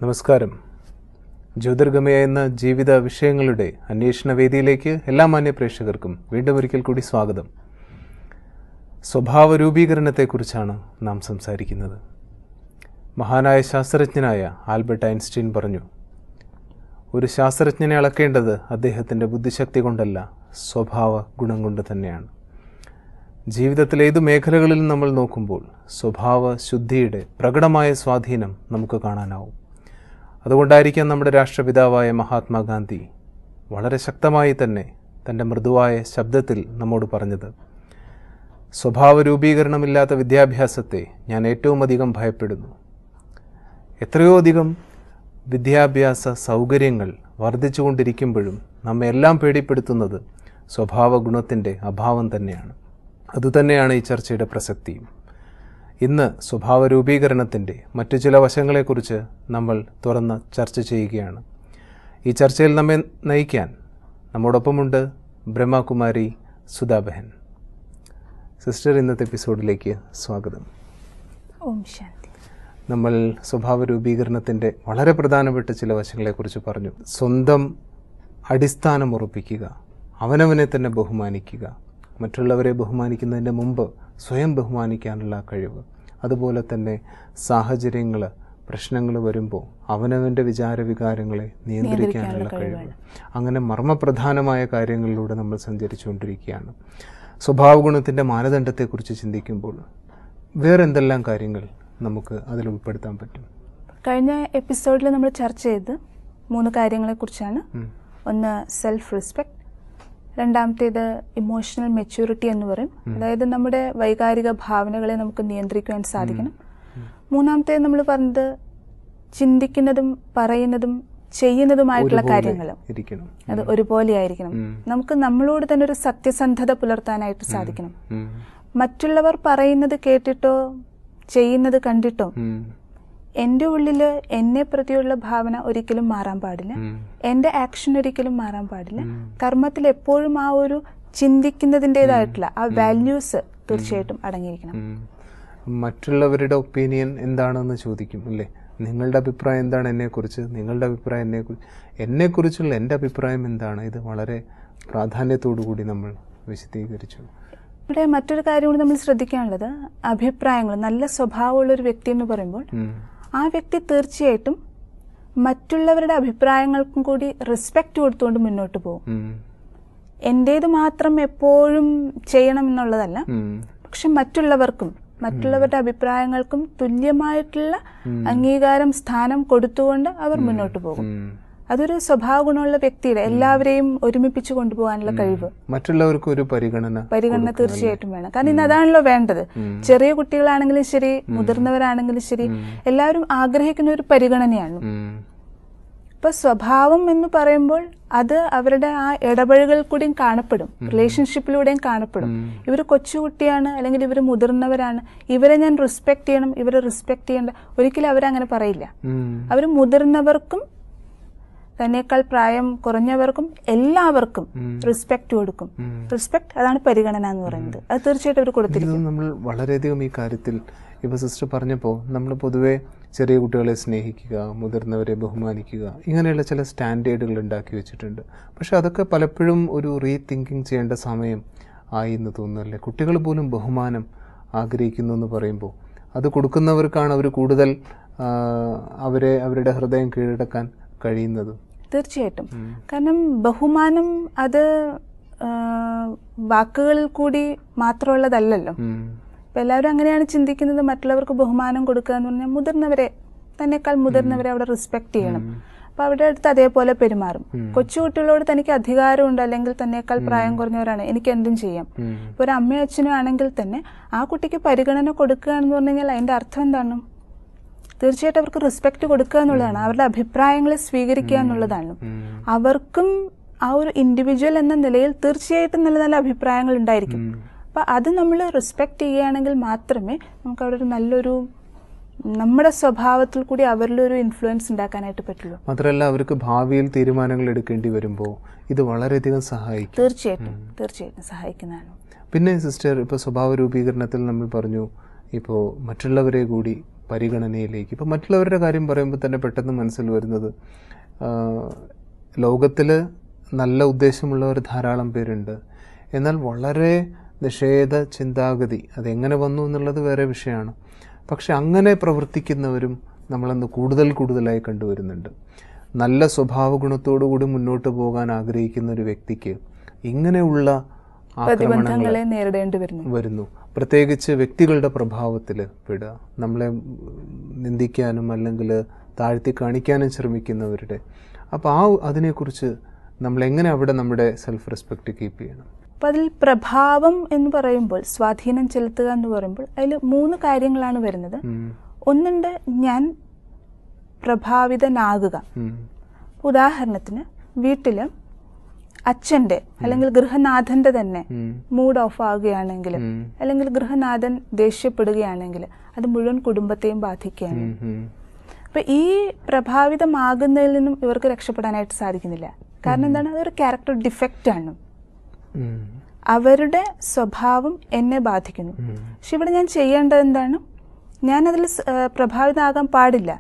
നമസ്കാരം. ജ്യോതിർഗമയ എന്ന ജീവിത വിഷയങ്ങളുടെ അന്വേഷണ വേദിയിലേക്ക് എല്ലാ മാന്യ പ്രേക്ഷകർക്കും വീണ്ടും ഒരിക്കൽ കൂടി സ്വാഗതം. സ്വഭാവ രൂപീകരണത്തെക്കുറിച്ചാണ് നാം സംസാരിക്കുന്നത്. മഹാനായ ശാസ്ത്രജ്ഞനായ ആൽബർട്ട് ഐൻസ്റ്റീൻ പറഞ്ഞു, ഒരു ശാസ്ത്രജ്ഞനെ അളക്കേണ്ടത് അദ്ദേഹത്തിൻ്റെ ബുദ്ധിശക്തി കൊണ്ടല്ല, സ്വഭാവ ഗുണം കൊണ്ട് തന്നെയാണ്. ജീവിതത്തിലെ ഏതു മേഖലകളിൽ നമ്മൾ നോക്കുമ്പോൾ സ്വഭാവ ശുദ്ധിയുടെ പ്രകടമായ സ്വാധീനം നമുക്ക് കാണാനാവും. അതുകൊണ്ടായിരിക്കാം നമ്മുടെ രാഷ്ട്രപിതാവായ മഹാത്മാഗാന്ധി വളരെ ശക്തമായി തന്നെ തൻ്റെ മൃദുവായ ശബ്ദത്തിൽ നമ്മോട് പറഞ്ഞത്, സ്വഭാവ രൂപീകരണമില്ലാത്ത വിദ്യാഭ്യാസത്തെ ഞാൻ ഏറ്റവും അധികം ഭയപ്പെടുന്നു. എത്രയോ അധികം വിദ്യാഭ്യാസ സൗകര്യങ്ങൾ വർദ്ധിച്ചുകൊണ്ടിരിക്കുമ്പോഴും നമ്മെ എല്ലാം പേടിപ്പെടുത്തുന്നത് സ്വഭാവ ഗുണത്തിൻ്റെ അഭാവം തന്നെയാണ്. അതുതന്നെയാണ് ഈ ചർച്ചയുടെ പ്രസക്തിയും. ഇന്ന് സ്വഭാവ രൂപീകരണത്തിൻ്റെ മറ്റു ചില വശങ്ങളെക്കുറിച്ച് നമ്മൾ തുറന്ന് ചർച്ച ചെയ്യുകയാണ്. ഈ ചർച്ചയിൽ നമ്മെ നയിക്കാൻ നമ്മോടൊപ്പമുണ്ട് ബ്രഹ്മകുമാരി സുധാബഹൻ. സിസ്റ്റർ, ഇന്നത്തെ എപ്പിസോഡിലേക്ക് സ്വാഗതം. ഓം ശാന്തി. നമ്മൾ സ്വഭാവ രൂപീകരണത്തിൻ്റെ വളരെ പ്രധാനപ്പെട്ട ചില വശങ്ങളെക്കുറിച്ച് പറഞ്ഞു. സ്വന്തം അടിസ്ഥാനം ഉറപ്പിക്കുക, അവനവനെ തന്നെ ബഹുമാനിക്കുക, മറ്റുള്ളവരെ ബഹുമാനിക്കുന്നതിൻ്റെ മുമ്പ് സ്വയം ബഹുമാനിക്കാനുള്ള കഴിവ്, അതുപോലെ തന്നെ സാഹചര്യങ്ങൾ, പ്രശ്നങ്ങൾ വരുമ്പോൾ അവനവൻ്റെ വിചാരവികാരങ്ങളെ നിയന്ത്രിക്കാനുള്ള കഴിവ്, അങ്ങനെ മർമ്മപ്രധാനമായ കാര്യങ്ങളിലൂടെ നമ്മൾ സഞ്ചരിച്ചുകൊണ്ടിരിക്കുകയാണ്. സ്വഭാവ ഗുണത്തിൻ്റെ മാനദണ്ഡത്തെക്കുറിച്ച് ചിന്തിക്കുമ്പോൾ വേറെ എന്തെല്ലാം കാര്യങ്ങൾ നമുക്ക് അതിൽ ഉൾപ്പെടുത്താൻ പറ്റും? കഴിഞ്ഞ എപ്പിസോഡിൽ നമ്മൾ ചർച്ച ചെയ്ത് 3 കാര്യങ്ങളെക്കുറിച്ചാണ്. ഒന്ന് സെൽഫ് റെസ്പെക്ട്, രണ്ടാമത്തേത് ഇമോഷണൽ മെച്യൂരിറ്റി എന്ന് പറയും, അതായത് നമ്മുടെ വൈകാരിക ഭാവനകളെ നമുക്ക് നിയന്ത്രിക്കുവാൻ സാധിക്കണം. മൂന്നാമത്തേത് നമ്മൾ പറഞ്ഞത് ചിന്തിക്കുന്നതും പറയുന്നതും ചെയ്യുന്നതുമായിട്ടുള്ള കാര്യങ്ങളും അത് ഒരുപോലെ ആയിരിക്കണം. നമുക്ക് നമ്മളോട് തന്നെ ഒരു സത്യസന്ധത പുലർത്താനായിട്ട് സാധിക്കണം. മറ്റുള്ളവർ പറയുന്നത് കേട്ടിട്ടോ ചെയ്യുന്നത് കണ്ടിട്ടോ എൻ്റെ ഉള്ളിൽ എന്നെ പ്രതിയുള്ള ഭാവന ഒരിക്കലും മാറാൻ പാടില്ല, എൻ്റെ ആക്ഷൻ ഒരിക്കലും മാറാൻ പാടില്ല. കർമ്മത്തിൽ എപ്പോഴും ആ ഒരു ചിന്തിക്കുന്നതിൻ്റെതായിട്ടുള്ള ആ വാല്യൂസ് തീർച്ചയായിട്ടും അടങ്ങിയിരിക്കണം. മറ്റുള്ളവരുടെ ഒപ്പീനിയൻ എന്താണെന്ന് ചോദിക്കും അല്ലേ? നിങ്ങളുടെ അഭിപ്രായം എന്താണ് എന്നെക്കുറിച്ച്, നിങ്ങളുടെ അഭിപ്രായം എന്നെക്കുറിച്ചുള്ള എൻ്റെ അഭിപ്രായം എന്താണ്? ഇത് വളരെ പ്രാധാന്യത്തോടു കൂടി നമ്മൾ വിശദീകരിച്ചു. ഇവിടെ മറ്റൊരു കാര്യം കൂടി നമ്മൾ ശ്രദ്ധിക്കാനുള്ളത്, അഭിപ്രായങ്ങൾ, നല്ല സ്വഭാവമുള്ള ഒരു വ്യക്തി എന്ന് പറയുമ്പോൾ ആ വ്യക്തി തീർച്ചയായിട്ടും മറ്റുള്ളവരുടെ അഭിപ്രായങ്ങൾക്കും കൂടി റെസ്പെക്റ്റ് കൊടുത്തുകൊണ്ട് മുന്നോട്ട് പോകും. എൻ്റേത് മാത്രം എപ്പോഴും ചെയ്യണം എന്നുള്ളതല്ല, പക്ഷെ മറ്റുള്ളവരുടെ അഭിപ്രായങ്ങൾക്കും തുല്യമായിട്ടുള്ള അംഗീകാരം, സ്ഥാനം കൊടുത്തുകൊണ്ട് അവർ മുന്നോട്ട് പോകും. അതൊരു സ്വഭാവ ഗുണമുള്ള വ്യക്തിയുടെ എല്ലാവരെയും ഒരുമിപ്പിച്ച് കൊണ്ടുപോകാനുള്ള കഴിവ്, മറ്റുള്ളവർക്ക് ഒരു പരിഗണന തീർച്ചയായിട്ടും വേണം. കാരണം ഇന്ന് അതാണല്ലോ വേണ്ടത്. ചെറിയ കുട്ടികളാണെങ്കിലും ശരി, മുതിർന്നവരാണെങ്കിലും ശരി, എല്ലാവരും ആഗ്രഹിക്കുന്ന ഒരു പരിഗണനയാണ്. ഇപ്പൊ സ്വഭാവം എന്ന് പറയുമ്പോൾ അത് അവരുടെ ആ ഇടപഴകൽ കൂടിയും കാണപ്പെടും, റിലേഷൻഷിപ്പിലൂടെയും കാണപ്പെടും. ഇവർ കൊച്ചുകുട്ടിയാണ് അല്ലെങ്കിൽ ഇവർ മുതിർന്നവരാണ്, ഇവരെ ഞാൻ റെസ്പെക്ട് ചെയ്യണം, ഇവരെ റെസ്പെക്ട് ചെയ്യേണ്ട, ഒരിക്കലും അവരങ്ങനെ പറയില്ല. അവർ മുതിർന്നവർക്കും തന്നേക്കാൾ പ്രായം കുറഞ്ഞവർക്കും എല്ലാവർക്കും റെസ്പെക്ട് കൊടുക്കും. റെസ്പെക്ട്, അതാണ് പരിഗണന എന്ന് പറയുന്നത്. അത് തീർച്ചയായിട്ടും അവർ കൊടുത്തിരിക്കും. നമ്മൾ വളരെയധികം ഈ കാര്യത്തിൽ ഇപ്പോൾ സിസ്റ്റർ പറഞ്ഞപ്പോൾ നമ്മൾ പൊതുവെ ചെറിയ കുട്ടികളെ സ്നേഹിക്കുക, മുതിർന്നവരെ ബഹുമാനിക്കുക, ഇങ്ങനെയുള്ള ചില സ്റ്റാൻഡേർഡുകൾ ഉണ്ടാക്കി വെച്ചിട്ടുണ്ട്. പക്ഷെ അതൊക്കെ പലപ്പോഴും ഒരു റീതിങ്കിങ് ചെയ്യേണ്ട സമയം ആയി എന്ന് തോന്നുന്നല്ലേ? കുട്ടികൾ പോലും ബഹുമാനം ആഗ്രഹിക്കുന്നു എന്ന് പറയുമ്പോൾ അത് കൊടുക്കുന്നവർക്കാണ് അവർ കൂടുതൽ അവരുടെ ഹൃദയം കീഴടക്കാൻ കഴിയുന്നത്. തീർച്ചയായിട്ടും. കാരണം ബഹുമാനം അത് വാക്കുകളിൽ കൂടി മാത്രമുള്ളതല്ലല്ലോ. ഇപ്പൊ എല്ലാവരും അങ്ങനെയാണ് ചിന്തിക്കുന്നത്, മറ്റുള്ളവർക്ക് ബഹുമാനം കൊടുക്കുക എന്ന് പറഞ്ഞാൽ മുതിർന്നവരെ, തന്നെക്കാൾ മുതിർന്നവരെ അവിടെ റെസ്പെക്ട് ചെയ്യണം, അപ്പൊ അവരുടെ അടുത്ത് അതേപോലെ പെരുമാറും. കൊച്ചുകുട്ടികളോട് തനിക്ക് അധികാരമുണ്ട്, അല്ലെങ്കിൽ തന്നെക്കാൾ പ്രായം കുറഞ്ഞവരാണ്, എനിക്ക് എന്തും ചെയ്യാം. ഇപ്പൊ ഒരു അമ്മയും അച്ഛനും ആണെങ്കിൽ തന്നെ ആ കുട്ടിക്ക് പരിഗണന കൊടുക്കുക എന്ന് പറഞ്ഞു കഴിഞ്ഞാൽ അതിന്റെ അർത്ഥം എന്താണ്? തീർച്ചയായിട്ടും അവർക്ക് റെസ്പെക്ട് കൊടുക്കുക എന്നുള്ളതാണ്, അവരുടെ അഭിപ്രായങ്ങളെ സ്വീകരിക്കുക എന്നുള്ളതാണ്. അവർക്കും ആ ഒരു ഇൻഡിവിജ്വൽ എന്ന നിലയിൽ തീർച്ചയായിട്ടും നല്ല നല്ല അഭിപ്രായങ്ങൾ ഉണ്ടായിരിക്കും. അപ്പൊ അത് നമ്മൾ റെസ്പെക്ട് ചെയ്യുകയാണെങ്കിൽ മാത്രമേ നമുക്ക് അവിടെ ഒരു നല്ലൊരു, നമ്മുടെ സ്വഭാവത്തിൽ കൂടി അവരിലൊരു ഇൻഫ്ലുവൻസ് ഉണ്ടാക്കാനായിട്ട് പറ്റുള്ളൂ. മാത്രമല്ല അവർക്ക് ഭാവിയിൽ തീരുമാനങ്ങൾ എടുക്കേണ്ടി വരുമ്പോൾ ഇത് വളരെയധികം സഹായിക്കും. തീർച്ചയായിട്ടും സഹായിക്കുന്നതാണ്. പിന്നെ സിസ്റ്റർ, ഇപ്പോൾ സ്വഭാവ രൂപീകരണത്തിൽ നമ്മൾ പറഞ്ഞു, ഇപ്പോൾ മറ്റുള്ളവരെ കൂടി പരിഗണനയിലേക്ക്. ഇപ്പം മറ്റുള്ളവരുടെ കാര്യം പറയുമ്പോൾ തന്നെ പെട്ടെന്ന് മനസ്സിൽ വരുന്നത്, ലോകത്തിൽ നല്ല ഉദ്ദേശമുള്ളവർ ധാരാളം പേരുണ്ട്, എന്നാൽ വളരെ നിഷേധ ചിന്താഗതി അതെങ്ങനെ വന്നു എന്നുള്ളത് വേറെ വിഷയമാണ്. പക്ഷെ അങ്ങനെ പ്രവർത്തിക്കുന്നവരും നമ്മളന്ന് കൂടുതലായി കണ്ടുവരുന്നുണ്ട്. നല്ല സ്വഭാവ ഗുണത്തോടുകൂടി മുന്നോട്ട് പോകാൻ ആഗ്രഹിക്കുന്ന ഒരു വ്യക്തിക്ക് ഇങ്ങനെയുള്ള പ്രതിബന്ധങ്ങളെ നേരിടേണ്ടി വരുന്നു. പ്രത്യേകിച്ച് വ്യക്തികളുടെ പ്രഭാവത്തിൽ പെടുക, നമ്മളെ നിന്ദിക്കാനും അല്ലെങ്കിൽ താഴ്ത്തി കാണിക്കാനും ശ്രമിക്കുന്നവരുടെ. അപ്പോൾ അതിനെക്കുറിച്ച് നമ്മൾ എങ്ങനെ അവിടെ നമ്മുടെ സെൽഫ് റെസ്പെക്റ്റ് കീപ്പ് ചെയ്യണം? അപ്പം അതിൽ പ്രഭാവം എന്ന് പറയുമ്പോൾ, സ്വാധീനം ചെലുത്തുക എന്ന് പറയുമ്പോൾ അതിൽ 3 കാര്യങ്ങളാണ് വരുന്നത്. ഒന്നുണ്ട് ഞാൻ പ്രഭാവിതനാകുക. ഉദാഹരണത്തിന് വീട്ടിൽ അച്ഛൻ്റെ അല്ലെങ്കിൽ ഗൃഹനാഥൻ്റെ തന്നെ മൂഡ് ഓഫ് ആവുകയാണെങ്കിൽ, അല്ലെങ്കിൽ ഗൃഹനാഥൻ ദേഷ്യപ്പെടുകയാണെങ്കിൽ അത് മുഴുവൻ കുടുംബത്തെയും ബാധിക്കുകയാണ്. അപ്പം ഈ പ്രഭാവിതമാകുന്നതിൽ നിന്നും ഇവർക്ക് രക്ഷപ്പെടാനായിട്ട് സാധിക്കുന്നില്ല. കാരണം എന്താണ്? അതൊരു ക്യാരക്ടർ ഡിഫക്റ്റ് ആണ്. അവരുടെ സ്വഭാവം എന്നെ ബാധിക്കുന്നു. പക്ഷെ ഇവിടെ ഞാൻ ചെയ്യേണ്ടത് എന്താണ്? ഞാനതിൽ പ്രഭാവിതമാകാൻ പാടില്ല.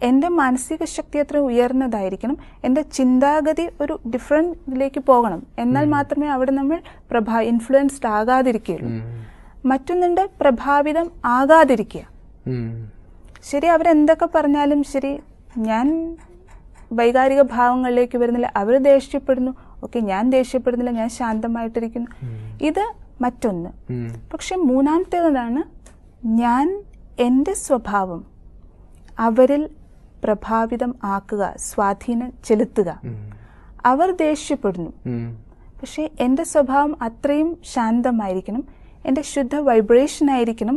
എൻ്റെ മാനസിക ശക്തി അത്ര ഉയർന്നതായിരിക്കണം, എൻ്റെ ചിന്താഗതി ഒരു ഡിഫറെൻ്റ് ഇതിലേക്ക് പോകണം. എന്നാൽ മാത്രമേ അവിടെ നമ്മൾ ഇൻഫ്ലുവൻസ്ഡ് ആകാതിരിക്കുകയുള്ളൂ. മറ്റൊന്നുണ്ട് പ്രഭാവിതം ആകാതിരിക്കുക. ശരി, അവരെന്തൊക്കെ പറഞ്ഞാലും ശരി, ഞാൻ വൈകാരിക ഭാവങ്ങളിലേക്ക് വരുന്നില്ല. അവർ ദേഷ്യപ്പെടുന്നു, ഓക്കെ, ഞാൻ ദേഷ്യപ്പെടുന്നില്ല, ഞാൻ ശാന്തമായിട്ടിരിക്കുന്നു. ഇത് മറ്റൊന്ന്. പക്ഷെ മൂന്നാമത്തേതാണ് ഞാൻ എൻ്റെ സ്വഭാവം അവരിൽ പ്രഭാവിതം ആക്കുക, സ്വാധീനം ചെലുത്തുക. അവർ ദേഷ്യപ്പെടുന്നു, പക്ഷെ എൻ്റെ സ്വഭാവം അത്രയും ശാന്തമായിരിക്കണം, എൻ്റെ ശുദ്ധ വൈബ്രേഷൻ ആയിരിക്കണം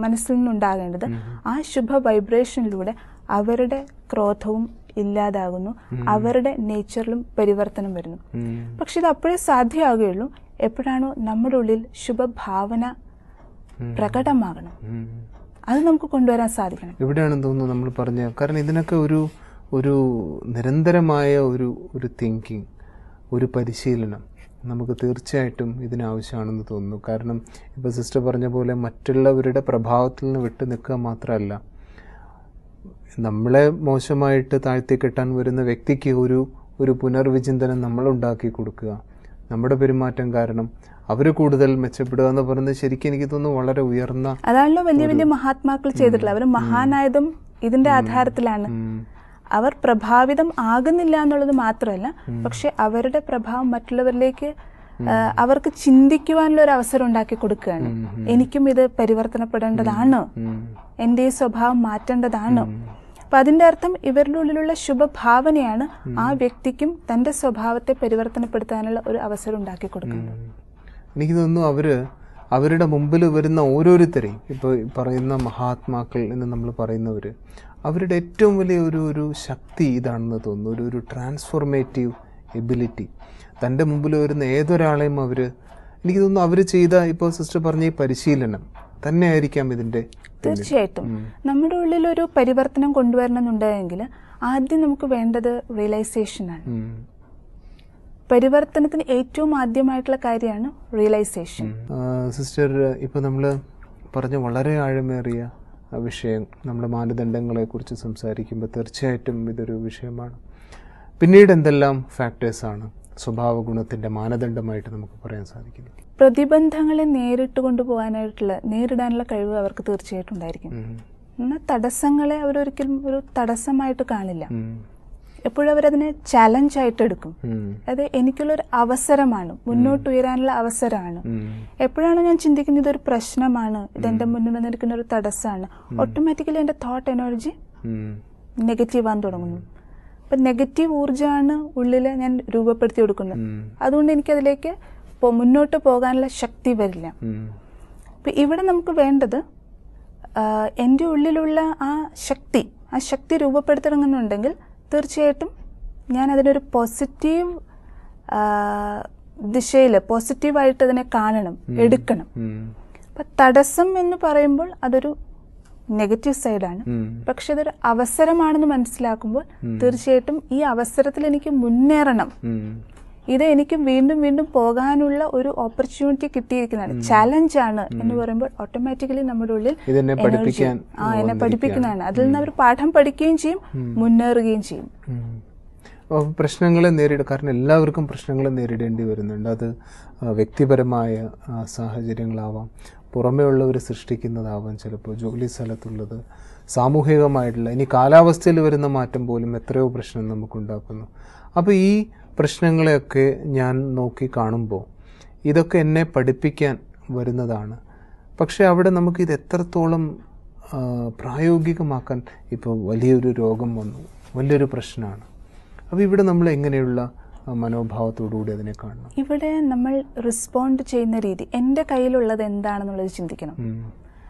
മനസ്സിൽ നിന്നുണ്ടാകേണ്ടത്. ആ ശുഭ വൈബ്രേഷനിലൂടെ അവരുടെ ക്രോധവും ഇല്ലാതാകുന്നു, അവരുടെ നേച്ചറിലും പരിവർത്തനം വരുന്നു. പക്ഷെ ഇത് അപ്പോഴേ സാധ്യമാകുകയുള്ളൂ എപ്പോഴാണോ നമ്മുടെ ഉള്ളിൽ ശുഭഭാവന പ്രകടമാകണം. അത് നമുക്ക് കൊണ്ടുവരാൻ സാധിക്കണം. ഇവിടെയാണെന്ന് തോന്നുന്നു നമ്മൾ പറഞ്ഞ, കാരണം ഇതിനൊക്കെ ഒരു നിരന്തരമായ ഒരു തിങ്കിങ്, ഒരു പരിശീലനം നമുക്ക് തീർച്ചയായിട്ടും ഇതിനാവശ്യമാണെന്ന് തോന്നുന്നു. കാരണം ഇപ്പോൾ സിസ്റ്റർ പറഞ്ഞ പോലെ മറ്റുള്ളവരുടെ പ്രഭാവത്തിൽ നിന്ന് വിട്ടു നിൽക്കുക മാത്രമല്ല, നമ്മളെ മോശമായിട്ട് താഴ്ത്തിക്കെട്ടാൻ വരുന്ന വ്യക്തിക്ക് ഒരു പുനർവിചിന്തനം നമ്മളുണ്ടാക്കി കൊടുക്കുക. നമ്മുടെ പെരുമാറ്റം കാരണം അവർ കൂടുതൽ മെച്ചപ്പെടുക എന്ന് പറയുന്നത് ശരിക്കും എനിക്ക് തോന്നുന്നു വളരെ ഉയർന്ന, അതാണല്ലോ വലിയ വലിയ മഹാത്മാക്കൾ ചെയ്തിട്ടുള്ളത്. അവർ മഹാനായതും ഇതിന്റെ ആധാരത്തിലാണ്. അവർ പ്രഭാവിതം ആകുന്നില്ല എന്നുള്ളത് മാത്രമല്ല, പക്ഷെ അവരുടെ പ്രഭാവം മറ്റുള്ളവരിലേക്ക് അവർക്ക് ചിന്തിക്കുവാനുള്ള ഒരു അവസരം ഉണ്ടാക്കി കൊടുക്കുകയാണ്. എനിക്കും ഇത് പരിവർത്തനപ്പെടേണ്ടതാണ്, എൻ്റെ ഈ സ്വഭാവം മാറ്റേണ്ടതാണ്. അപ്പൊ അതിന്റെ അർത്ഥം ഇവരുടെ ഉള്ളിലുള്ള ശുഭഭാവനയാണ് ആ വ്യക്തിക്കും തന്റെ സ്വഭാവത്തെ പരിവർത്തനപ്പെടുത്താനുള്ള ഒരു അവസരം ഉണ്ടാക്കി കൊടുക്കുന്നത്. എനിക്ക് തോന്നുന്നു അവരുടെ മുമ്പിൽ വരുന്ന ഓരോരുത്തരെയും, ഇപ്പോൾ പറയുന്ന മഹാത്മാക്കൾ എന്ന് നമ്മൾ പറയുന്നവർ, അവരുടെ ഏറ്റവും വലിയ ഒരു ശക്തി ഇതാണെന്ന് തോന്നുന്നു. ഒരു ട്രാൻസ്ഫോർമേറ്റീവ് എബിലിറ്റി. തൻ്റെ മുമ്പിൽ വരുന്ന ഏതൊരാളെയും എനിക്ക് തോന്നുന്നു അവർ ചെയ്ത, ഇപ്പോൾ സിസ്റ്റർ പറഞ്ഞ ഈ പരിശീലനം തന്നെയായിരിക്കാം ഇതിൻ്റെ. തീർച്ചയായിട്ടും നമ്മുടെ ഉള്ളിൽ ഒരു പരിവർത്തനം കൊണ്ടുവരണമെന്നുണ്ടെങ്കിൽ ആദ്യം നമുക്ക് വേണ്ടത് റിയലൈസേഷനാണ്. പരിവർത്തനത്തിന് ഏറ്റവും ആദ്യമായിട്ടുള്ള കാര്യമാണ് റിയലൈസേഷൻ. സിസ്റ്റർ, ഇപ്പോൾ നമ്മൾ പറഞ്ഞ വളരെ ആഴമേറിയ വിഷയം, നമ്മുടെ മാനദണ്ഡങ്ങളെക്കുറിച്ച് സംസാരിക്കുമ്പോൾ തീർച്ചയായിട്ടും ഇതൊരു വിഷയമാണ്. പിന്നീട് എന്തെല്ലാം ഫാക്ടേഴ്സാണ് സ്വഭാവ ഗുണത്തിൻ്റെ മാനദണ്ഡമായിട്ട് നമുക്ക് പറയാൻ സാധിക്കുന്നത്? പ്രതിബന്ധങ്ങളെ നേരിടാനുള്ള കഴിവ് അവർക്ക് തീർച്ചയായിട്ടും ഉണ്ടായിരിക്കും. എന്നാൽ തടസ്സങ്ങളെ അവരൊരിക്കലും ഒരു തടസ്സമായിട്ട് കാണില്ല. എപ്പോഴും അവരതിനെ ചാലഞ്ചായിട്ട് എടുക്കും. അതായത് എനിക്കുള്ളൊരു അവസരമാണ്, മുന്നോട്ട് ഉയരാനുള്ള അവസരമാണ്. എപ്പോഴാണ് ഞാൻ ചിന്തിക്കുന്നത് ഇതൊരു പ്രശ്നമാണ്, ഇതെന്റെ മുന്നിൽ വന്നിരിക്കുന്ന ഒരു തടസ്സമാണ്, ഓട്ടോമാറ്റിക്കലി എൻ്റെ തോട്ട് എനർജി നെഗറ്റീവ് ആകാൻ തുടങ്ങുന്നു. അപ്പം നെഗറ്റീവ് ഊർജ്ജമാണ് ഉള്ളിൽ ഞാൻ രൂപപ്പെടുത്തി കൊടുക്കുന്നത്. അതുകൊണ്ട് എനിക്കതിലേക്ക് മുന്നോട്ട് പോകാനുള്ള ശക്തി വരില്ല. അപ്പം ഇവിടെ നമുക്ക് വേണ്ടത് എൻ്റെ ഉള്ളിലുള്ള ആ ശക്തി രൂപപ്പെടുത്തണമെന്നുണ്ടെങ്കിൽ തീർച്ചയായിട്ടും ഞാൻ അതിനൊരു പോസിറ്റീവ് ദിശയിൽ പോസിറ്റീവായിട്ട് അതിനെ കാണണം, എടുക്കണം. അപ്പം തടസ്സം എന്ന് പറയുമ്പോൾ അതൊരു നെഗറ്റീവ് സൈഡാണ്. പക്ഷെ അതൊരു അവസരമാണെന്ന് മനസ്സിലാക്കുമ്പോൾ തീർച്ചയായിട്ടും ഈ അവസരത്തിൽ എനിക്ക് മുന്നേറണം, ഇത് എനിക്ക് വീണ്ടും വീണ്ടും പോകാനുള്ള ഒരു ഓപ്പർച്യൂണിറ്റി കിട്ടിയിരിക്കുന്നതാണ്, ചാലഞ്ചാണ് എന്ന് പറയുമ്പോൾ ഓട്ടോമാറ്റിക്കലി നമ്മുടെ ഉള്ളിൽ എന്നെ പഠിപ്പിക്കുന്നതാണ്. അതിൽ നിന്ന് അവർ പാഠം പഠിക്കുകയും ചെയ്യും, മുന്നേറുകയും ചെയ്യും. പ്രശ്നങ്ങളെ നേരിടുക, കാരണം എല്ലാവർക്കും പ്രശ്നങ്ങളെ നേരിടേണ്ടി വരുന്നുണ്ട്. അത് വ്യക്തിപരമായ സാഹചര്യങ്ങളാവാം, പുറമേ ഉള്ളവർ സൃഷ്ടിക്കുന്നതാവാം, ചിലപ്പോൾ ജോലി സ്ഥലത്തുള്ളത്, സാമൂഹികമായിട്ടുള്ള, ഇനി കാലാവസ്ഥയിൽ വരുന്ന മാറ്റം പോലും എത്രയോ പ്രശ്നം നമുക്കുണ്ടാക്കുന്നു. അപ്പോൾ ഈ പ്രശ്നങ്ങളെയൊക്കെ ഞാൻ നോക്കി കാണുമ്പോൾ ഇതൊക്കെ എന്നെ പഠിപ്പിക്കാൻ വരുന്നതാണ്. പക്ഷേ അവിടെ നമുക്കിത് എത്രത്തോളം പ്രായോഗികമാക്കാൻ, ഇപ്പോൾ വലിയൊരു രോഗം വന്നു, വലിയൊരു പ്രശ്നമാണ്. അപ്പോൾ ഇവിടെ നമ്മൾ എങ്ങനെയുള്ള മനോഭാവത്തോടുകൂടി അതിനെ കാണണം? ഇവിടെ നമ്മൾ റെസ്പോണ്ട് ചെയ്യുന്ന രീതി, എൻ്റെ കയ്യിലുള്ളത് എന്താണെന്നുള്ളത് ചിന്തിക്കണം.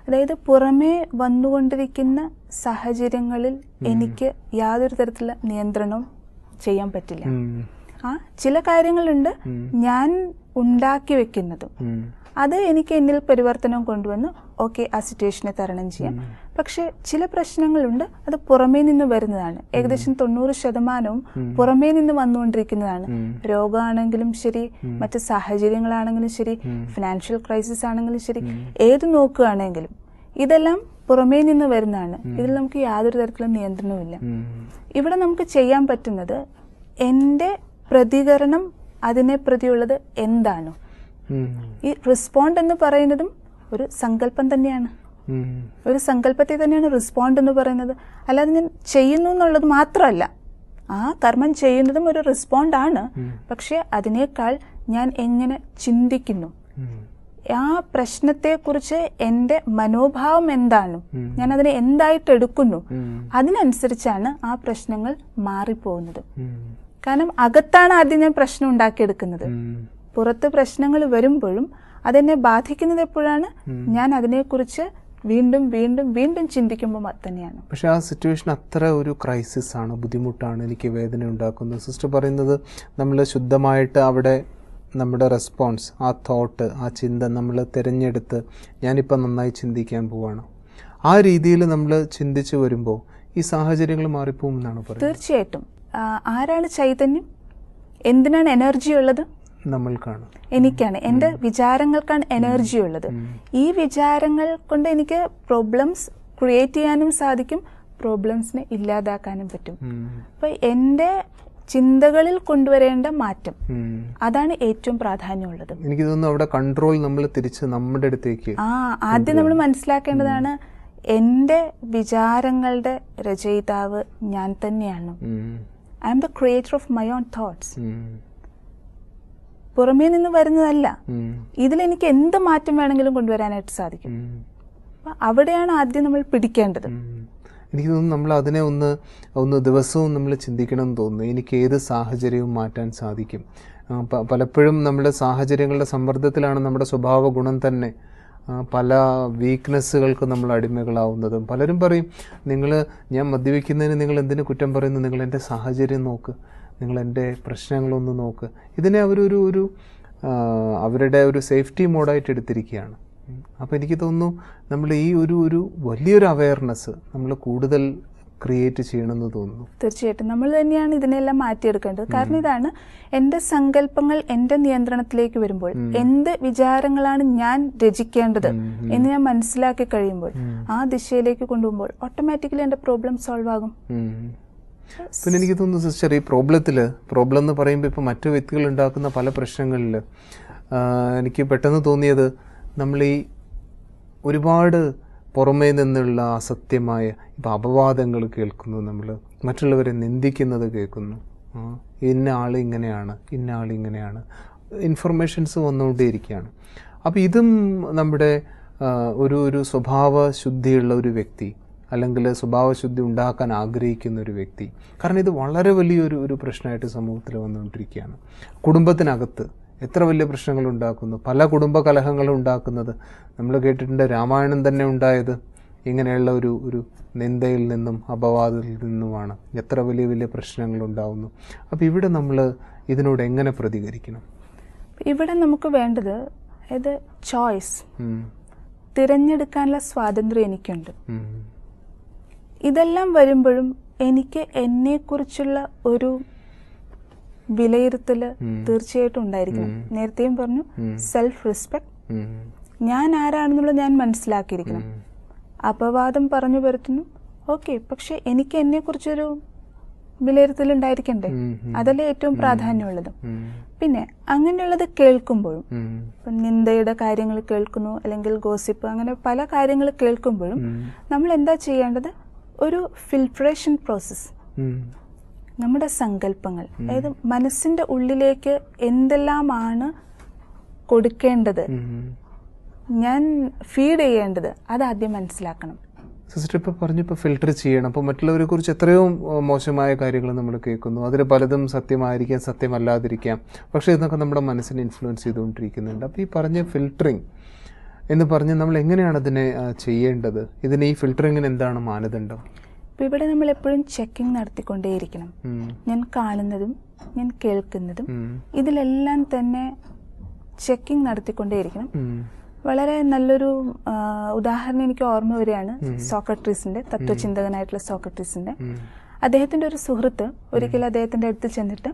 അതായത് പുറമേ വന്നുകൊണ്ടിരിക്കുന്ന സാഹചര്യങ്ങളിൽ എനിക്ക് യാതൊരു തരത്തിലുള്ള നിയന്ത്രണവും ചെയ്യാൻ പറ്റില്ല. ചില കാര്യങ്ങളുണ്ട് ഞാൻ ഉണ്ടാക്കി വെക്കുന്നതും, അത് എനിക്ക് എന്നിൽ പരിവർത്തനം കൊണ്ടുവന്ന് ഓക്കെ ആ സിറ്റുവേഷനെ തരണം ചെയ്യാം. പക്ഷെ ചില പ്രശ്നങ്ങളുണ്ട്, അത് പുറമേ നിന്ന് വരുന്നതാണ്. ഏകദേശം 90% പുറമേ നിന്ന് വന്നുകൊണ്ടിരിക്കുന്നതാണ്. രോഗമാണെങ്കിലും ശരി, മറ്റ് സാഹചര്യങ്ങളാണെങ്കിലും ശരി, ഫിനാൻഷ്യൽ ക്രൈസിസ് ആണെങ്കിലും ശരി, ഏത് നോക്കുകയാണെങ്കിലും ഇതെല്ലാം പുറമേ നിന്ന് വരുന്നതാണ്. ഇതിൽ നമുക്ക് യാതൊരു തരത്തിലുള്ള നിയന്ത്രണവുമില്ല. ഇവിടെ നമുക്ക് ചെയ്യാൻ പറ്റുന്നത് എൻ്റെ പ്രതികരണം അതിനെ പ്രതിയുള്ളത് എന്താണ്. ഈ റെസ്പോണ്ട് എന്ന് പറയുന്നതും ഒരു സങ്കല്പം തന്നെയാണ്. ഒരു സങ്കല്പത്തെ തന്നെയാണ് റെസ്പോണ്ട് എന്ന് പറയുന്നത്. അല്ലാതെ ഞാൻ ചെയ്യുന്നു എന്നുള്ളത് മാത്രമല്ല, ആ കർമ്മം ചെയ്യുന്നതും ഒരു റെസ്പോണ്ടാണ്. പക്ഷെ അതിനേക്കാൾ ഞാൻ എങ്ങനെ ചിന്തിക്കുന്നു, ആ പ്രശ്നത്തെക്കുറിച്ച് എൻ്റെ മനോഭാവം എന്താണ്, ഞാൻ അതിനെ എന്തായിട്ട് എടുക്കുന്നു, അതിനനുസരിച്ചാണ് ആ പ്രശ്നങ്ങൾ മാറിപ്പോകുന്നത്. കാരണം അകത്താണ് ആദ്യം ഞാൻ പ്രശ്നം ഉണ്ടാക്കിയെടുക്കുന്നത്. പുറത്ത് പ്രശ്നങ്ങൾ വരുമ്പോഴും അതെന്നെ ബാധിക്കുന്നത് എപ്പോഴാണ്, ഞാൻ അതിനെക്കുറിച്ച് വീണ്ടും വീണ്ടും വീണ്ടും ചിന്തിക്കുമ്പോൾ തന്നെയാണ്. പക്ഷെ ആ സിറ്റുവേഷൻ അത്ര ഒരു ക്രൈസിസ് ആണ്, ബുദ്ധിമുട്ടാണ്, എനിക്ക് വേദന ഉണ്ടാക്കുന്നത്. സിസ്റ്റർ പറയുന്നത് നമ്മൾ ശുദ്ധമായിട്ട് അവിടെ നമ്മുടെ റെസ്പോൺസ്, ആ തോട്ട്, ആ ചിന്ത നമ്മൾ തിരഞ്ഞെടുത്ത് ഞാനിപ്പോൾ നന്നായി ചിന്തിക്കാൻ പോവാണ്, ആ രീതിയിൽ നമ്മൾ ചിന്തിച്ചു വരുമ്പോൾ ഈ സാഹചര്യങ്ങൾ മാറിപ്പോകും എന്നാണ് പറയുന്നത്. തീർച്ചയായിട്ടും. ആരാണ് ചൈതന്യം? എന്തിനാണ് എനർജി ഉള്ളത്? നമ്മൾക്കാണ്, എനിക്കാണ്. എൻ്റെ വിചാരങ്ങൾക്കാണ് എനർജി ഉള്ളത്. ഈ വിചാരങ്ങൾ കൊണ്ട് എനിക്ക് പ്രോബ്ലംസ് ക്രിയേറ്റ് ചെയ്യാനും സാധിക്കും, പ്രോബ്ലംസിനെ ഇല്ലാതാക്കാനും പറ്റും. അപ്പൊ എൻ്റെ ചിന്തകളിൽ കൊണ്ടുവരേണ്ട മാറ്റം, അതാണ് ഏറ്റവും പ്രാധാന്യമുള്ളത്. എനിക്ക് തോന്നുന്നു അവിടെ കൺട്രോൾ നമ്മൾ തിരിച്ച് നമ്മുടെ അടുത്തേക്ക് ആദ്യം നമ്മൾ മനസ്സിലാക്കേണ്ടതാണ്, എൻ്റെ വിചാരങ്ങളുടെ രചയിതാവ് ഞാൻ തന്നെയാണ്. I am the creator of my own thoughts. പുറമേ നിന്ന് വരുന്നതല്ല. ഇതിലെനിക്ക് എന്ത് മാറ്റം വേണമെങ്കിലും കൊണ്ടുവരാനായിട്ട് സാധിക്കും. അവിടെയാണ് ആദ്യം നമ്മൾ പിടിക്കേണ്ടത്. എനിക്ക് തോന്നുന്നു നമ്മൾ അതിനെ ഒന്ന് ദിവസവും നമ്മൾ ചിന്തിക്കണം എന്ന് തോന്നുന്നു. എനിക്ക് ഏത് സാഹചര്യവും മാറ്റാൻ സാധിക്കും. പലപ്പോഴും നമ്മുടെ സാഹചര്യങ്ങളുടെ സമ്മർദ്ദത്തിലാണ് നമ്മുടെ സ്വഭാവ ഗുണം തന്നെ പല വീക്ക്നെസ്സുകൾക്ക് നമ്മൾ അടിമകളാവുന്നതും. പലരും പറയും, ഞാൻ മദ്യപിക്കുന്നതിന് നിങ്ങൾ എന്തിനു കുറ്റം പറയുന്നു, നിങ്ങൾ എൻ്റെ സാഹചര്യം നോക്ക്, നിങ്ങൾ എൻ്റെ പ്രശ്നങ്ങളൊന്ന് നോക്ക്. ഇതിനെ അവരുടെ ഒരു സേഫ്റ്റി മോഡായിട്ട് എടുത്തിരിക്കുകയാണ്. അപ്പോൾ എനിക്ക് തോന്നുന്നു നമ്മൾ ഈ ഒരു വലിയൊരു അവയർനെസ് നമ്മൾ കൂടുതൽ ക്രിയേറ്റ് ചെയ്യണമെന്ന് തോന്നുന്നു. തീർച്ചയായിട്ടും നമ്മൾ തന്നെയാണ് ഇതിനെല്ലാം മാറ്റിയെടുക്കേണ്ടത്. കാരണം ഇതാണ്, എൻ്റെ സങ്കല്പങ്ങൾ എൻ്റെ നിയന്ത്രണത്തിലേക്ക് വരുമ്പോൾ, എന്ത് വിചാരങ്ങളാണ് ഞാൻ രചിക്കേണ്ടത് എന്ന് ഞാൻ മനസ്സിലാക്കി കഴിയുമ്പോൾ, ആ ദിശയിലേക്ക് കൊണ്ടുപോകുമ്പോൾ ഓട്ടോമാറ്റിക്കലി എൻ്റെ പ്രോബ്ലം സോൾവ് ആകും. പിന്നെ എനിക്ക് തോന്നുന്നു സിസ്റ്റർ, ഈ പ്രോബ്ലം എന്ന് പറയുമ്പോൾ ഇപ്പോൾ മറ്റു വ്യക്തികൾ ഉണ്ടാക്കുന്ന പല പ്രശ്നങ്ങളിൽ എനിക്ക് പെട്ടെന്ന് തോന്നിയത്, നമ്മൾ ഈ ഒരുപാട് പുറമേ നിന്നുള്ള അസത്യമായ ഇപ്പോൾ അപവാദങ്ങൾ കേൾക്കുന്നു, നമ്മൾ മറ്റുള്ളവരെ നിന്ദിക്കുന്നത് കേൾക്കുന്നു, ഇന്ന ആൾ ഇങ്ങനെയാണ്, ഇൻഫർമേഷൻസ് വന്നുകൊണ്ടേയിരിക്കുകയാണ്. അപ്പോൾ ഇതും നമ്മുടെ ഒരു സ്വഭാവ ശുദ്ധിയുള്ള ഒരു വ്യക്തി, അല്ലെങ്കിൽ സ്വഭാവശുദ്ധി ഉണ്ടാക്കാൻ ആഗ്രഹിക്കുന്ന ഒരു വ്യക്തി, കാരണം ഇത് വളരെ വലിയൊരു പ്രശ്നമായിട്ട് സമൂഹത്തിൽ വന്നുകൊണ്ടിരിക്കുകയാണ്. കുടുംബത്തിനകത്ത് എത്ര വലിയ പ്രശ്നങ്ങൾ ഉണ്ടാക്കുന്നു, പല കുടുംബ കലഹങ്ങളും ഉണ്ടാക്കുന്നത് നമ്മൾ കേട്ടിട്ടുണ്ട്. രാമായണം തന്നെ ഉണ്ടായത് ഇങ്ങനെയുള്ള ഒരു നിന്ദയിൽ നിന്നും അപവാദത്തിൽ നിന്നുമാണ്. എത്ര വലിയ വലിയ പ്രശ്നങ്ങൾ ഉണ്ടാവുന്നു. അപ്പോൾ ഇവിടെ നമ്മൾ ഇതിനോട് എങ്ങനെ പ്രതികരിക്കണം? ഇവിടെ നമുക്ക് വേണ്ടത് ചോയ്സ്, തിരഞ്ഞെടുക്കാനുള്ള സ്വാതന്ത്ര്യം എനിക്കുണ്ട്. ഇതെല്ലാം വരുമ്പോഴും എനിക്ക് എന്നെക്കുറിച്ചുള്ള ഒരു വിലയിരുത്തല് തീർച്ചയായിട്ടും ഉണ്ടായിരിക്കണം. നേരത്തെയും പറഞ്ഞു, സെൽഫ് റെസ്പെക്ട്, ഞാൻ ആരാണെന്നുള്ളത് ഞാൻ മനസ്സിലാക്കിയിരിക്കണം. അപവാദം പറഞ്ഞു പരത്തുന്നു, ഓക്കെ, പക്ഷെ എനിക്ക് എന്നെ കുറിച്ചൊരു വിലയിരുത്തൽ ഉണ്ടായിരിക്കണ്ടേ? അതല്ലേ ഏറ്റവും പ്രാധാന്യമുള്ളത്. പിന്നെ അങ്ങനെയുള്ളത് കേൾക്കുമ്പോഴും, ഇപ്പം നിന്ദയുടെ കാര്യങ്ങൾ കേൾക്കുന്നു, അല്ലെങ്കിൽ ഗോസിപ്പ്, അങ്ങനെ പല കാര്യങ്ങൾ കേൾക്കുമ്പോഴും നമ്മൾ എന്താ ചെയ്യേണ്ടത്? ഒരു ഫിൽട്രേഷൻ പ്രോസസ്, നമ്മുടെ സങ്കല്പങ്ങൾ, അതായത് മനസ്സിന്റെ ഉള്ളിലേക്ക് എന്തെല്ലാമാണ് കൊടുക്കേണ്ടത്, ഞാൻ ഫീഡ് ചെയ്യേണ്ടത്, അതാദ്യം മനസ്സിലാക്കണം. സിസ്റ്റർ ഇപ്പോൾ പറഞ്ഞപ്പോൾ ഫിൽട്ടർ ചെയ്യണം. അപ്പോൾ മറ്റുള്ളവരെ കുറിച്ച് എത്രയോ മോശമായ കാര്യങ്ങൾ നമ്മൾ കേൾക്കുന്നു. അതിൽ പലതും സത്യമായിരിക്കാം, സത്യമല്ലാതിരിക്കാം. പക്ഷേ ഇതൊക്കെ നമ്മുടെ മനസ്സിനെ ഇൻഫ്ലുവൻസ് ചെയ്തുകൊണ്ടിരിക്കുന്നുണ്ട്. അപ്പോൾ ഈ പറഞ്ഞ ഫിൽട്ടറിങ് എന്ന് പറഞ്ഞ് നമ്മൾ എങ്ങനെയാണ് അതിനെ ചെയ്യേണ്ടത്? ഇതിന് ഈ ഫിൽട്ടറിങ്ങിന് എന്താണ് മാനദണ്ഡം? ഇപ്പോൾ ഇവിടെ നമ്മൾ എപ്പോഴും ചെക്കിംഗ് നടത്തിക്കൊണ്ടേയിരിക്കണം. ഞാൻ കാണുന്നതും ഞാൻ കേൾക്കുന്നതും ഇതിലെല്ലാം തന്നെ ചെക്കിംഗ് നടത്തിക്കൊണ്ടേയിരിക്കണം. വളരെ നല്ലൊരു ഉദാഹരണം എനിക്ക് ഓർമ്മ വരികയാണ്. സോക്രട്ടീസിന്റെ, തത്വചിന്തകനായിട്ടുള്ള സോക്രട്ടീസിന്റെ, അദ്ദേഹത്തിന്റെ ഒരു സുഹൃത്ത് ഒരിക്കലും അദ്ദേഹത്തിന്റെ അടുത്ത് ചെന്നിട്ട്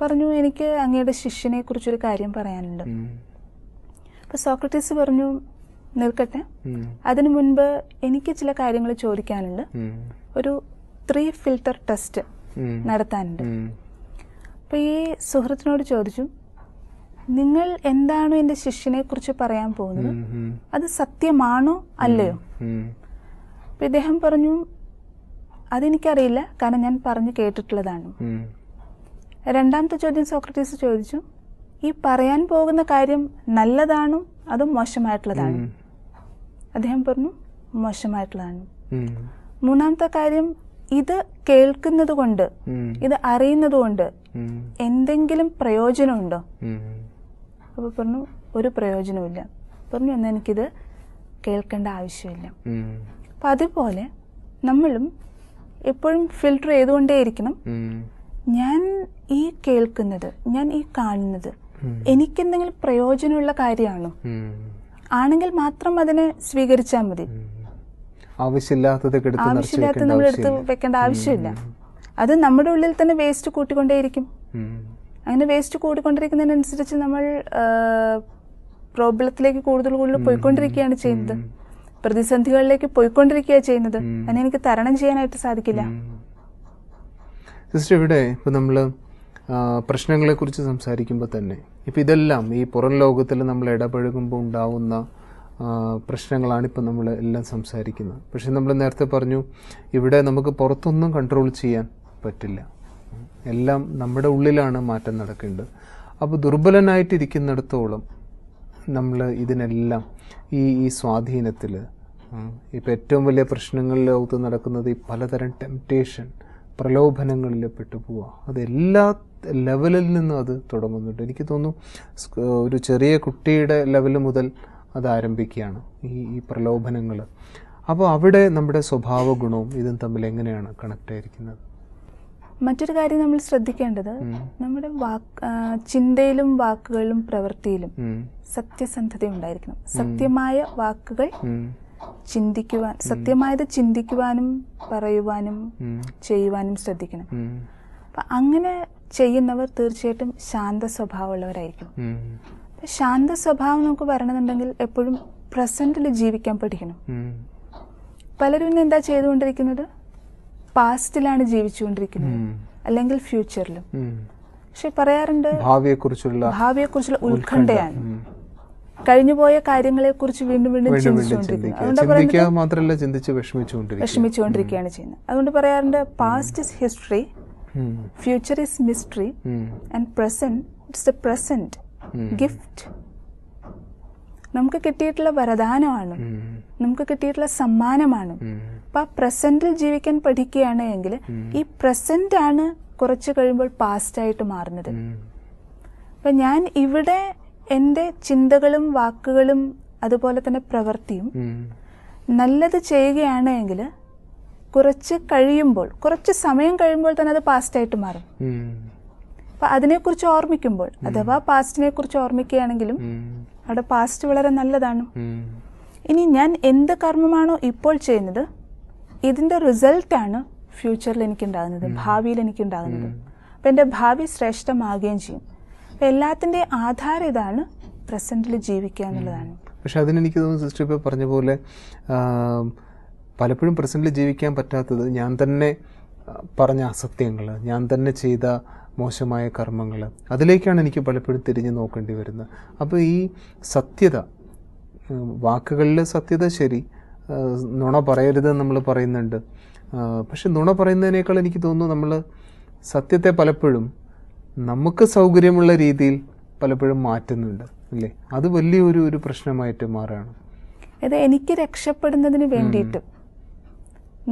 പറഞ്ഞു, എനിക്ക് അങ്ങയുടെ ശിഷ്യനെ കുറിച്ചൊരു കാര്യം പറയാനുണ്ട്. അപ്പൊ സോക്രട്ടീസ് പറഞ്ഞു, നിൽക്കട്ടെ, അതിനു മുൻപ് എനിക്ക് ചില കാര്യങ്ങൾ ചോദിക്കാനുണ്ട്. ഒരു 3 ഫിൽട്ടർ ടെസ്റ്റ് നടത്താനുണ്ട്. അപ്പൊ ഈ സുഹൃത്തിനോട് ചോദിച്ചു, നിങ്ങൾ എന്താണോ എന്റെ ശിഷ്യനെ കുറിച്ച് പറയാൻ പോകുന്നത് അത് സത്യമാണോ അല്ലയോ? അപ്പൊ ഇദ്ദേഹം പറഞ്ഞു, അതെനിക്കറിയില്ല, കാരണം ഞാൻ പറഞ്ഞു കേട്ടിട്ടുള്ളതാണ്. രണ്ടാമത്തെ ചോദ്യം സോക്രട്ടീസ് ചോദിച്ചു, ഈ പറയാൻ പോകുന്ന കാര്യം നല്ലതാണോ അതോ മോശമായിട്ടുള്ളതാണോ? അദ്ദേഹം പറഞ്ഞു, മോശമായിട്ടുള്ളതാണ്. മൂന്നാമത്തെ കാര്യം, ഇത് കേൾക്കുന്നത് കൊണ്ട്, ഇത് അറിയുന്നത് കൊണ്ട് എന്തെങ്കിലും പ്രയോജനമുണ്ടോ? അപ്പൊ പറഞ്ഞു, ഒരു പ്രയോജനമില്ല. പറഞ്ഞു, എന്നാൽ എനിക്കിത് കേൾക്കേണ്ട ആവശ്യമില്ല. അപ്പൊ അതുപോലെ നമ്മളും എപ്പോഴും ഫിൽട്ടർ ചെയ്തുകൊണ്ടേയിരിക്കണം. ഞാൻ ഈ കേൾക്കുന്നത്, ഞാൻ ഈ കാണുന്നത് എനിക്കെന്തെങ്കിലും പ്രയോജനമുള്ള കാര്യമാണോ? ആണെങ്കിൽ മാത്രം അതിനെ സ്വീകരിച്ചാൽ മതി. ആവശ്യമില്ലാത്തത് നമ്മൾ എടുത്ത് വെക്കേണ്ട ആവശ്യമില്ല. അത് നമ്മുടെ ഉള്ളിൽ തന്നെ വേസ്റ്റ് കൂട്ടിക്കൊണ്ടേയിരിക്കും. അങ്ങനെ വേസ്റ്റ് കൂടിക്കൊണ്ടിരിക്കുന്നതിനനുസരിച്ച് നമ്മൾ പ്രോബ്ലത്തിലേക്ക് കൂടുതൽ പോയിക്കൊണ്ടിരിക്കുകയാണ് ചെയ്യുന്നത്, പ്രതിസന്ധികളിലേക്ക് പോയിക്കൊണ്ടിരിക്കുകയാണ് ചെയ്യുന്നത്. അതിനെ എനിക്ക് തരണം ചെയ്യാനായിട്ട് സാധിക്കില്ല. സിസ്റ്റർ, ഇവിടെ ഇപ്പം നമ്മൾ പ്രശ്നങ്ങളെക്കുറിച്ച് സംസാരിക്കുമ്പോൾ തന്നെ ഇപ്പം ഇതെല്ലാം ഈ പുറം ലോകത്തിൽ നമ്മൾ ഇടപഴകുമ്പോൾ ഉണ്ടാവുന്ന പ്രശ്നങ്ങളാണ് ഇപ്പം നമ്മൾ എല്ലാം സംസാരിക്കുന്നത്. പക്ഷെ നമ്മൾ നേരത്തെ പറഞ്ഞു, ഇവിടെ നമുക്ക് പുറത്തൊന്നും കൺട്രോൾ ചെയ്യാൻ പറ്റില്ല. എല്ലാം നമ്മുടെ ഉള്ളിലാണ് മാറ്റം നടക്കേണ്ടത്. അപ്പോൾ ദുർബലനായിട്ടിരിക്കുന്നിടത്തോളം നമ്മൾ ഇതിനെല്ലാം ഈ സ്വാധീനത്തിൽ, ഇപ്പം ഏറ്റവും വലിയ പ്രശ്നങ്ങളിലോട്ട് നടക്കുന്നത് ഈ പലതരം ടെംപ്റ്റേഷൻ, പ്രലോഭനങ്ങളിൽ പെട്ടുപോവുക. അത് എല്ലാ ലെവലിൽ നിന്നും അത് തുടങ്ങുന്നുണ്ട്. എനിക്ക് തോന്നുന്നു ഒരു ചെറിയ കുട്ടിയുടെ ലെവൽ മുതൽ അത് ആരംഭിക്കുകയാണ് ഈ പ്രലോഭനങ്ങൾ. അപ്പോൾ അവിടെ നമ്മുടെ സ്വഭാവ ഗുണവും ഇതും തമ്മിൽ എങ്ങനെയാണ് കണക്ട് ആയിരിക്കുന്നത്? മറ്റൊരു കാര്യം നമ്മൾ ശ്രദ്ധിക്കേണ്ടത്, നമ്മുടെ ചിന്തയിലും വാക്കുകളിലും പ്രവൃത്തിയിലും സത്യസന്ധത ഉണ്ടായിരിക്കണം. സത്യമായ വാക്കുകൾ ചിന്തിക്കുവാൻ, സത്യമായത് ചിന്തിക്കുവാനും പറയുവാനും ചെയ്യുവാനും ശ്രദ്ധിക്കണം. അപ്പൊ അങ്ങനെ ചെയ്യുന്നവർ തീർച്ചയായിട്ടും ശാന്ത സ്വഭാവമുള്ളവരായിരിക്കും. ശാന്ത സ്വഭാവം നമുക്ക് വരണമെന്നുണ്ടെങ്കിൽ എപ്പോഴും പ്രസന്റിൽ ജീവിക്കാൻ പഠിക്കണം. പലരും ഇന്ന് എന്താ ചെയ്തുകൊണ്ടിരിക്കുന്നത്? പാസ്റ്റിലാണ് ജീവിച്ചുകൊണ്ടിരിക്കുന്നത്, അല്ലെങ്കിൽ ഫ്യൂച്ചറിലും. പക്ഷെ പറയാറുണ്ട്, ഭാവിയെക്കുറിച്ചുള്ള ഉത്കണ്ഠയാണ്. കഴിഞ്ഞുപോയ കാര്യങ്ങളെ കുറിച്ച് വീണ്ടും വീണ്ടും വിഷമിച്ചുകൊണ്ടിരിക്കുകയാണ് ചെയ്യുന്നത്. അതുകൊണ്ട് പറയാറുണ്ട്, past is history, future is mystery, and present it's the present gift. നമുക്ക് കിട്ടിയിട്ടുള്ള വരദാനമാണ്, നമുക്ക് കിട്ടിയിട്ടുള്ള സമ്മാനമാണ്. അപ്പൊ ആ പ്രസന്റിൽ ജീവിക്കാൻ പഠിക്കുകയാണ് എങ്കിൽ ഈ പ്രസന്റ് ആണ് കുറച്ച് കഴിയുമ്പോൾ പാസ്റ്റ് ആയിട്ട് മാറുന്നത്. അപ്പൊ ഞാൻ ഇവിടെ എൻ്റെ ചിന്തകളും വാക്കുകളും അതുപോലെ തന്നെ പ്രവൃത്തിയും നല്ലത് ചെയ്യുകയാണ് എങ്കിൽ കുറച്ച് സമയം കഴിയുമ്പോൾ തന്നെ അത് പാസ്റ്റ് ആയിട്ട് മാറും. അപ്പൊ അതിനെക്കുറിച്ച് ഓർമ്മിക്കുമ്പോൾ, അഥവാ പാസ്റ്റിനെ കുറിച്ച് ഓർമ്മിക്കുകയാണെങ്കിലും അവിടെ പാസ്റ്റ് വളരെ നല്ലതാണ്. ഇനി ഞാൻ എന്ത് കർമ്മമാണോ ഇപ്പോൾ ചെയ്യുന്നത്, ഇതിന്റെ റിസൾട്ടാണ് ഫ്യൂച്ചറിൽ എനിക്കുണ്ടാകുന്നത്, ഭാവിയിൽ എനിക്കുണ്ടാകുന്നത്. അപ്പം എൻ്റെ ഭാവി ശ്രേഷ്ഠമാകുകയും ചെയ്യും. അപ്പം എല്ലാത്തിൻ്റെ ആധാരം ഇതാണ്, പ്രസൻറ്റിൽ ജീവിക്കുക എന്നുള്ളതാണ്. പക്ഷെ അതിനെനിക്ക് തോന്നുന്നു സിസ്റ്റർ ഇപ്പോൾ പറഞ്ഞ പോലെ പലപ്പോഴും പ്രസൻറ്റിൽ ജീവിക്കാൻ പറ്റാത്തത് ഞാൻ തന്നെ പറഞ്ഞ അസത്യങ്ങൾ, ഞാൻ തന്നെ ചെയ്ത മോശമായ കർമ്മങ്ങൾ, അതിലേക്കാണ് എനിക്ക് പലപ്പോഴും തിരിഞ്ഞു നോക്കേണ്ടി വരുന്നത്. അപ്പോൾ ഈ സത്യത, വാക്കുകളിൽ സത്യത ശരി, നുണ പറയരുതെന്ന് നമ്മൾ പറയുന്നുണ്ട്. പക്ഷെ നുണ പറയുന്നതിനേക്കാൾ എനിക്ക് തോന്നുന്നു നമ്മൾ സത്യത്തെ പലപ്പോഴും നമുക്ക് സൗകര്യമുള്ള രീതിയിൽ പലപ്പോഴും മാറ്റുന്നുണ്ട് അല്ലേ? അത് വലിയൊരു പ്രശ്നമായിട്ട് മാറുകയാണ്. ഇത് എനിക്ക് രക്ഷപ്പെടുന്നതിന് വേണ്ടിയിട്ട്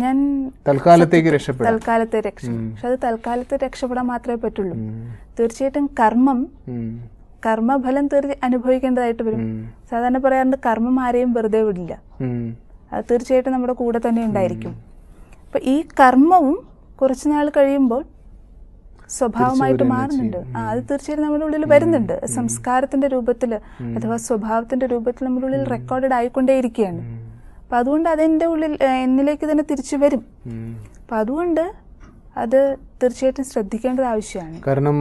ഞാൻ തൽക്കാലത്തേക്ക് രക്ഷപ്പെടാം, പക്ഷെ അത് തൽക്കാലത്ത് രക്ഷപ്പെടാൻ മാത്രമേ പറ്റുള്ളൂ. തീർച്ചയായിട്ടും കർമ്മഫലം അനുഭവിക്കേണ്ടതായിട്ട് വരും. സാധാരണ പറയാറുണ്ട്, കർമ്മം ആരെയും വെറുതെ വിടില്ല. അത് തീർച്ചയായിട്ടും നമ്മുടെ കൂടെ തന്നെ ഉണ്ടായിരിക്കും. അപ്പൊ ഈ കർമ്മവും കുറച്ചു നാൾ കഴിയുമ്പോൾ സ്വഭാവമായിട്ട് മാറുന്നുണ്ട്. അത് തീർച്ചയായിട്ടും നമ്മുടെ ഉള്ളിൽ വരുന്നുണ്ട്. സംസ്കാരത്തിന്റെ രൂപത്തിൽ അഥവാ സ്വഭാവത്തിന്റെ രൂപത്തിൽ നമ്മുടെ ഉള്ളിൽ റെക്കോർഡഡ് ആയിക്കൊണ്ടേയിരിക്കുകയാണ്. അപ്പം അതുകൊണ്ട് അതെൻ്റെ ഉള്ളിൽ എന്നിലേക്ക് തന്നെ തിരിച്ചു വരും. അപ്പം അതുകൊണ്ട് അത് തീർച്ചയായിട്ടും ശ്രദ്ധിക്കേണ്ടത് ആവശ്യമാണ്. കാരണം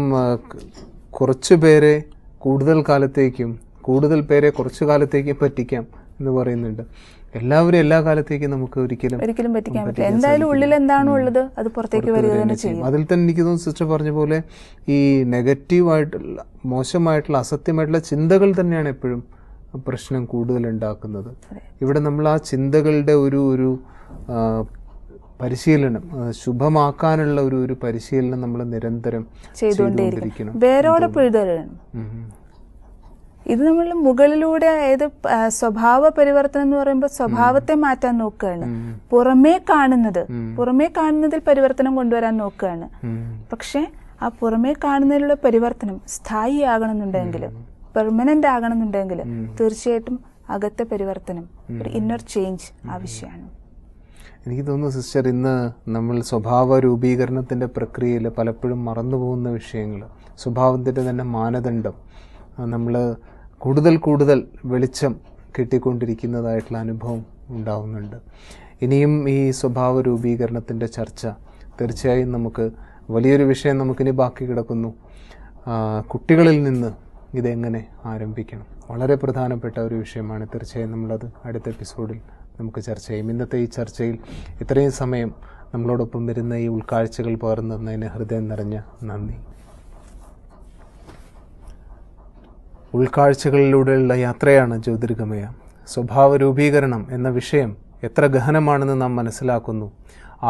കുറച്ച് പേരെ കൂടുതൽ കാലത്തേക്കും കൂടുതൽ പേരെ കുറച്ചു കാലത്തേക്കും പറ്റിക്കാം എന്ന് പറയുന്നുണ്ട്. എല്ലാവരും എല്ലാ കാലത്തേക്കും നമുക്ക് ഒരിക്കലും പറ്റിക്കാൻ പറ്റില്ല. എന്തായാലും ഉള്ളിൽ എന്താണോ ഉള്ളത് അത് പുറത്തേക്ക് വരിക തന്നെ ചെയ്യും. അതിൽ തന്നെ എനിക്ക് തോന്നുന്നു സിസ്റ്റർ പറഞ്ഞ പോലെ ഈ നെഗറ്റീവായിട്ടുള്ള, മോശമായിട്ടുള്ള, അസത്യമായിട്ടുള്ള ചിന്തകൾ തന്നെയാണ് എപ്പോഴും പ്രശ്നം കൂടുതൽ ഉണ്ടാക്കുന്നത്. ഇവിടെ നമ്മൾ ആ ചിന്തകളുടെ ഒരു പരിശീലനം, ശുഭമാക്കാനുള്ള ഒരു പരിശീലനം നമ്മൾ നിരന്തരം ചെയ്തുകൊണ്ടിരിക്കണം. വേരോടെ പിഴുതെറിയണം. ഇത് നമ്മൾ മുകളിലൂടെ, അതായത് സ്വഭാവ പരിവർത്തനം എന്ന് പറയുമ്പോൾ സ്വഭാവത്തെ മാറ്റാൻ നോക്കുകയാണ്. പുറമേ കാണുന്നതിൽ പരിവർത്തനം കൊണ്ടുവരാൻ നോക്കുകയാണ്. പക്ഷെ ആ പുറമേ കാണുന്നതിലുള്ള പരിവർത്തനം സ്ഥായിയാകണമെന്നുണ്ടെങ്കിൽ, പെർമനന്റ് ആകണമെന്നുണ്ടെങ്കിൽ തീർച്ചയായിട്ടും അകത്തെ പരിവർത്തനം, ഒരു ഇന്നർ ചേഞ്ച് ആവശ്യമാണ്. എനിക്ക് തോന്നുന്നു സിസ്റ്റർ, ഇന്ന് നമ്മൾ സ്വഭാവ രൂപീകരണത്തിൻ്റെ പ്രക്രിയയിൽ പലപ്പോഴും മറന്നുപോകുന്ന വിഷയങ്ങൾ, സ്വഭാവത്തിൻ്റെ തന്നെ മാനദണ്ഡം നമ്മൾ കൂടുതൽ വെളിച്ചം കിട്ടിക്കൊണ്ടിരിക്കുന്നതായിട്ടുള്ള അനുഭവം ഉണ്ടാവുന്നുണ്ട്. ഇനിയും ഈ സ്വഭാവ രൂപീകരണത്തിൻ്റെ ചർച്ച തീർച്ചയായും നമുക്ക് വലിയൊരു വിഷയം നമുക്കിനി ബാക്കി കിടക്കുന്നു. കുട്ടികളിൽ നിന്ന് ഇതെങ്ങനെ ആരംഭിക്കണം, വളരെ പ്രധാനപ്പെട്ട ഒരു വിഷയമാണ്. തീർച്ചയായും നമ്മളത് അടുത്ത എപ്പിസോഡിൽ നമുക്ക് ചർച്ച ചെയ്യും. ഇന്നത്തെ ഈ ചർച്ചയിൽ ഇത്രയും സമയം നമ്മളോടൊപ്പം വരുന്ന ഈ ഉൾക്കാഴ്ചകൾ പകർന്നു തന്നതിന് ഹൃദയം നിറഞ്ഞ നന്ദി. ഉൾക്കാഴ്ചകളിലൂടെയുള്ള യാത്രയാണ് ജ്യോതിർഗമയ. സ്വഭാവ രൂപീകരണം എന്ന വിഷയം എത്ര ഗഹനമാണെന്ന് നാം മനസ്സിലാക്കുന്നു.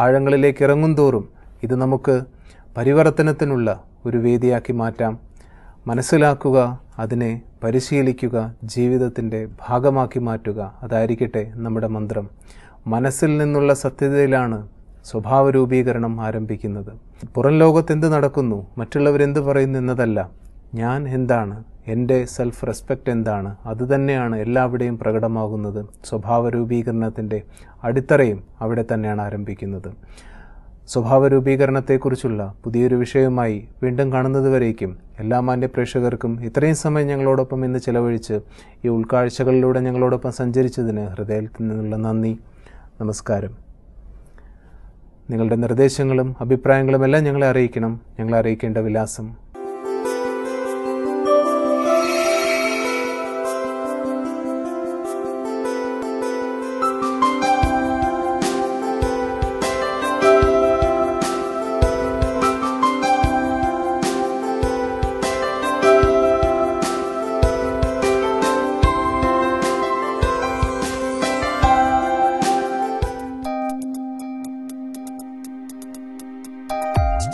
ആഴങ്ങളിലേക്ക് ഇറങ്ങുന്തോറും ഇത് നമുക്ക് പരിവർത്തനത്തിനുള്ള ഒരു വേദിയാക്കി മാറ്റാം. മനസ്സിലാക്കുക, അതിനെ പരിശീലിക്കുക, ജീവിതത്തിൻ്റെ ഭാഗമാക്കി മാറ്റുക, അതായിരിക്കട്ടെ നമ്മുടെ മന്ത്രം. മനസ്സിൽ നിന്നുള്ള സത്യതയിലാണ് സ്വഭാവ രൂപീകരണം ആരംഭിക്കുന്നത്. പുറം ലോകത്തെന്ത് നടക്കുന്നു, മറ്റുള്ളവരെന്ത് പറയുന്നു എന്നതല്ല, ഞാൻ എന്താണ്, എൻ്റെ സെൽഫ് റെസ്പെക്റ്റ് എന്താണ്, അതുതന്നെയാണ് എല്ലാവിടെയും പ്രകടമാകുന്നത്. സ്വഭാവ രൂപീകരണത്തിൻ്റെ അടിത്തറയും അവിടെ തന്നെയാണ് ആരംഭിക്കുന്നത്. സ്വഭാവ രൂപീകരണത്തെക്കുറിച്ചുള്ള പുതിയൊരു വിഷയവുമായി വീണ്ടും കാണുന്നതുവരേക്കും എല്ലാ മാന്യ പ്രേക്ഷകർക്കും ഇത്രയും സമയം ഞങ്ങളോടൊപ്പം ഇന്ന് ചിലവഴിച്ച് ഈ ഉൾക്കാഴ്ചകളിലൂടെ ഞങ്ങളോടൊപ്പം സഞ്ചരിച്ചതിന് ഹൃദയത്തിൽ നിന്നുള്ള നന്ദി. നമസ്കാരം. നിങ്ങളുടെ നിർദ്ദേശങ്ങളും അഭിപ്രായങ്ങളും എല്ലാം ഞങ്ങളെ അറിയിക്കണം. ഞങ്ങളെ അറിയിക്കേണ്ട വിലാസം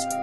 you.